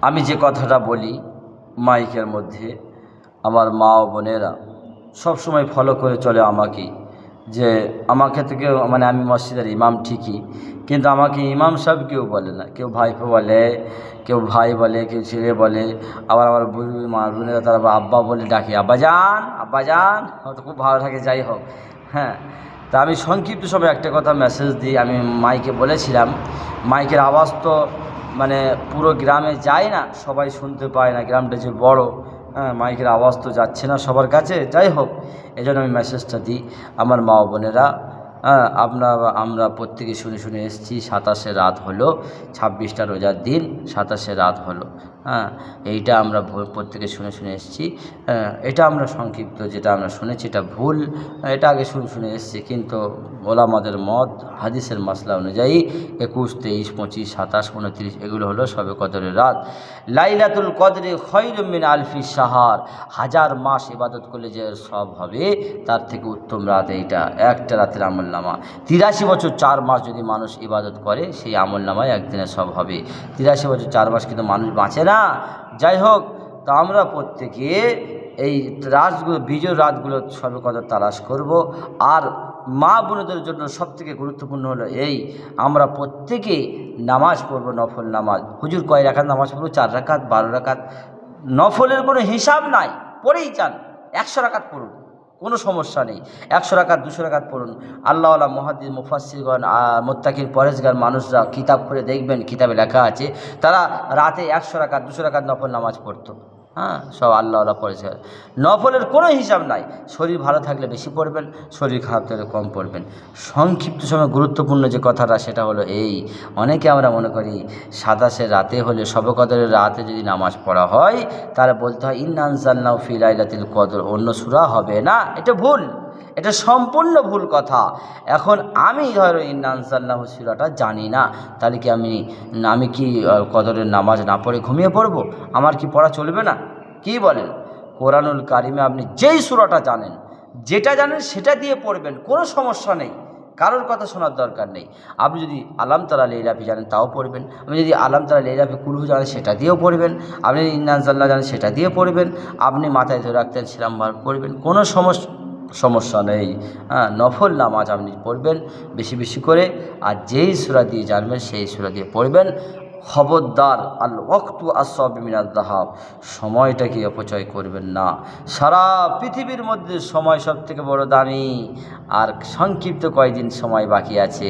আমি যে কথাটা বলি মাইকের মধ্যে, আমার মা ও বোনেরা সব সময় ফলো করে চলে আমাকেই, যে আমাকে থেকে মানে আমি মসজিদের ইমাম ঠিকই, কিন্তু আমাকে ইমাম সাহেব কেউ বলে না, কেউ ভাইপো বলে, কেউ ভাই বলে, কেউ ছেলে বলে, আবার আমার বুড়ি মা বোনেরা তারা আব্বা বলে ডাকে, আব্বাজান আব্বাজান, হয়তো খুব ভালো থাকে। যাই হোক, হ্যাঁ, তা আমি সংক্ষিপ্ত সময় একটা কথা মেসেজ দিই। আমি মাইকে বলেছিলাম, মাইকের আওয়াজ তো মানে পুরো গ্রামে যায় না, সবাই শুনতে পায় না, গ্রামটা যে বড়, হ্যাঁ, মাইকের আওয়াজ তো যাচ্ছে না সবার কাছে। যাই হোক, এই জন্য আমি মেসেজটা দিই। আমার মা বোনেরা, হ্যাঁ, আমরা প্রত্যেকে শুনে শুনে এসেছি, 27শে রাত হলো, 26টা রোজার দিন, 27শে রাত হলো। হ্যাঁ, এইটা আমরা প্রত্যেকে শুনে শুনে এসেছি। এটা আমরা সংক্ষিপ্ত যেটা আমরা শুনেছি এটা ভুল, এটা আগে শুনে শুনে এসেছি, কিন্তু ওলামাদের মত হাদিসের মাসলা অনুযায়ী 21, 23, 25, 27, 29 এগুলো হলো শবে কদরের রাত। লাইলাতুল কদরে খায়রুম মিন আলফি শাহর, 1000 মাস ইবাদত করলে যে সব হবে তার থেকে উত্তম রাত এইটা, একটা রাতের আমলনামা। 83 বছর 4 মাস যদি মানুষ ইবাদত করে সেই আমলনামায় একদিনে সব হবে। 83 বছর 4 মাস কিন্তু মানুষ বাঁচে না। যাই হোক, তা আমরা প্রত্যেকে এই রাতগুলো, বিজয় রাতগুলো শবে কদর তালাশ করব। আর মা বোনদের জন্য সবথেকে গুরুত্বপূর্ণ হলো এই, আমরা প্রত্যেকে নামাজ পড়ব, নফল নামাজ। হুজুর কয় রাকাত নামাজ পড়ব? 4 রাকাত, 12 রাকাত, নফলের কোনো হিসাব নাই, পড়েই চান 100 রাকাত পড়ুন, কোনো সমস্যা নেই। 100 রাকাত, 200 রাকাত পড়ুন। আল্লাহওয়ালা মুহাদ্দিস, মুফাসসিরগণ, মুত্তাকিন, পরেজগার মানুষরা কিতাব পড়ে দেখবেন, কিতাবে লেখা আছে তারা রাতে 100 রাকাত, 200 রাকাত নফল নামাজ পড়তো। হ্যাঁ, সব আল্লাহওয়ালা পরেজগার। নফলের কোনো হিসাব নাই। শরীর ভালো থাকলে বেশি পড়বেন, শরীর খারাপ থাকলে কম পড়বেন। সংক্ষিপ্ত সময় গুরুত্বপূর্ণ যে কথাটা সেটা হলো এই, অনেকে আমরা মনে করি 27শে রাতে হলে, শবে কদরের রাতে যদি নামাজ পড়া হয় তাহলে বলতে হয় ইন্না আনজালনাহু ফি লাইলাতুল কদর, অন্য সূরা হবে না। এটা ভুল, এটা সম্পূর্ণ ভুল কথা। এখন আমি ধরো ইন্না আনজালনাহু সূরাটা জানি না, তাহলে কি আমি কি কদরের নামাজ না পড়ে ঘুমিয়ে পড়বো? আমার কি পড়া চলবে না? কি বলেন? কোরআনুল কারিমে আপনি যেই সূরাটা জানেন, যেটা জানেন সেটা দিয়ে পড়বেন, কোনো সমস্যা নেই, কারোর কথা শোনার দরকার নেই। আপনি যদি আলাম তারা লেইলাফি জানেন তাও পড়বেন, আপনি যদি আলাম তারা লেইলাফি কুলহু জানেন সেটা দিয়েও পড়বেন, আপনি ইন্না আনজালনাহু জানেন সেটা দিয়ে পড়বেন, আপনি মাথায় ধরে রাখতেন সেরকমভাবে পড়বেন, কোনো সমস্যা নেই। হ্যাঁ, নফল নামাজ আপনি পড়বেন বেশি বেশি করে, আর যেই সূরা দিয়ে জানবেন সেই সূরা দিয়ে পড়বেন। খবরদার, আল ওয়াক্তু আসসাবি মিনাজ যাহাব, সময়টাকে অপচয় করবেন না। সারা পৃথিবীর মধ্যে সময় সব থেকে বড় দামি, আর সংক্ষিপ্ত কয়দিন সময় বাকি আছে।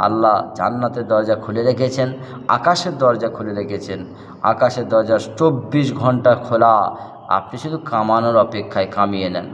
আল্লাহ জান্নাতের দরজা খুলে রেখেছেন, আকাশের দরজা খুলে রেখেছেন। আকাশের দরজা 24 ঘন্টা খোলা, আপনি শুধু কামানোর অপেক্ষায়, কামিয়ে নেন।